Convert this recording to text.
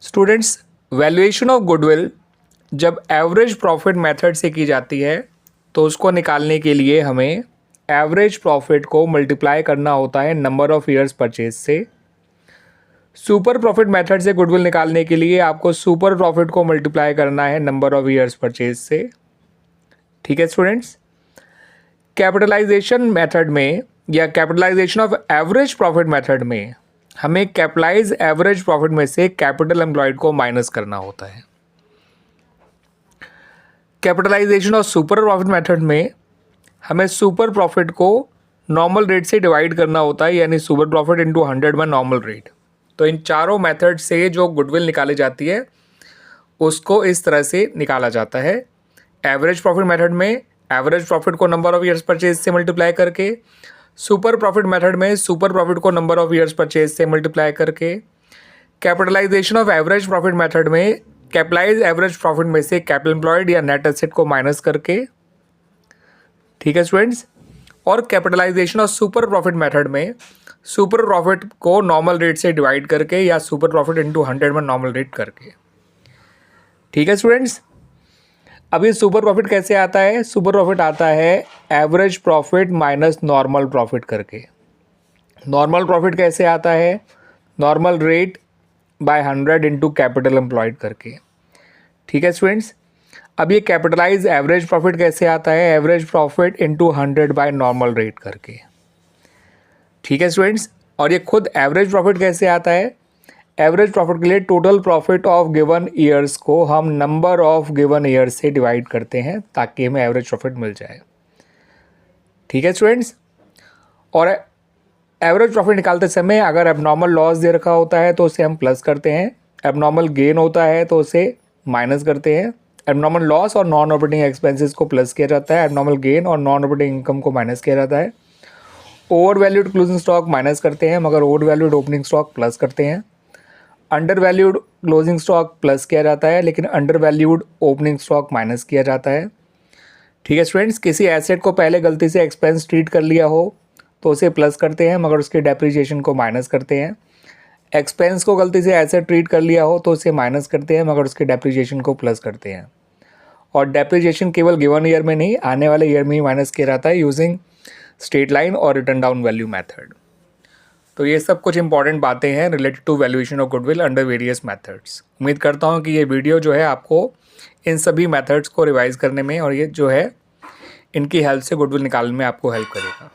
Students, valuation of goodwill जब average profit method से की जाती है तो उसको निकालने के लिए हमें एवरेज प्रॉफिट को मल्टीप्लाई करना होता है नंबर ऑफ़ ईयर्स परचेज से। सुपर प्रॉफिट मेथड से गुडविल निकालने के लिए आपको सुपर प्रॉफिट को मल्टीप्लाई करना है नंबर ऑफ़ ईयर्स परचेज से। ठीक है स्टूडेंट्स, कैपिटलाइजेशन मेथड में या capitalization of average profit method में हमें कैपिटलाइज एवरेज प्रॉफिट में से कैपिटल एम्प्लॉयड को माइनस करना होता है। Capitalization of super profit method में हमें सुपर प्रॉफिट को नॉर्मल रेट से डिवाइड करना होता है, यानी super profit into 100 by normal rate. तो इन चारों मेथड से जो गुडविल निकाली जाती है उसको इस तरह से निकाला जाता है। एवरेज प्रॉफिट मेथड में एवरेज प्रॉफिट को नंबर ऑफ ईयर्स परचेज से मल्टीप्लाई करके, सुपर प्रॉफिट मेथड में सुपर प्रॉफिट को नंबर ऑफ ईयर्स परचेज से मल्टीप्लाई करके, capitalization of average profit method में कैपिटलाइज एवरेज प्रॉफिट में से कैपिटल एम्प्लॉयड या नेट एसेट को माइनस करके। ठीक है स्टूडेंट्स, और capitalization of super profit method में सुपर प्रॉफिट को नॉर्मल रेट से डिवाइड करके या सुपर प्रॉफिट इंटू 100 में नॉर्मल रेट करके। ठीक है स्टूडेंट्स, अब ये सुपर प्रॉफिट कैसे आता है? सुपर प्रॉफिट आता है average profit minus normal profit करके। नॉर्मल प्रॉफिट कैसे आता है? Normal rate by 100 into capital employed करके। ठीक है स्टूडेंट्स, अब ये कैपिटलाइज एवरेज प्रॉफिट कैसे आता है? Average profit into 100 by normal rate करके। ठीक है स्टूडेंट्स, और ये खुद एवरेज प्रॉफिट कैसे आता है? एवरेज प्रॉफिट के लिए total profit of given years को हम नंबर ऑफ गिवन ईयर्स से डिवाइड करते हैं ताकि हमें एवरेज प्रॉफिट मिल जाए। ठीक है स्टूडेंट्स, और एवरेज प्रॉफिट निकालते समय अगर एबनॉर्मल लॉस दे रखा होता है तो उसे हम प्लस करते हैं, एबनॉर्मल गेन होता है तो उसे माइनस करते हैं। एबनॉर्मल लॉस और नॉन ऑपरेटिंग एक्सपेंसेस को प्लस किया जाता है, एबनॉर्मल गेन और नॉन ऑपरेटिंग इनकम को माइनस किया जाता है। Over valued closing stock minus करते हैं मगर over valued opening stock plus करते हैं। Under valued closing stock plus किया जाता है लेकिन under valued opening stock minus किया जाता है। ठीक है स्टूडेंट्स, किसी एसेट को पहले गलती से एक्सपेंस ट्रीट कर लिया हो तो उसे प्लस करते हैं मगर उसके डेप्रिसिएशन को माइनस करते हैं। एक्सपेंस को गलती से एसेट ट्रीट कर लिया हो तो उसे माइनस करते हैं मगर उसके डेप्रिसिएशन को प्लस करते हैं। और डेप्रिसिएशन केवल गिवन ईयर में नहीं, आने वाले ईयर में ही माइनस किया जाता है यूजिंग स्ट्रेट लाइन और रिटर्न डाउन वैल्यू मेथड। तो ये सब कुछ इंपॉर्टेंट बातें हैं related to valuation of goodwill under various methods. उम्मीद करता हूँ कि ये वीडियो जो है आपको इन सभी मेथड्स को रिवाइज करने में और ये जो है इनकी हेल्प से गुडविल निकालने में आपको हेल्प करेगा।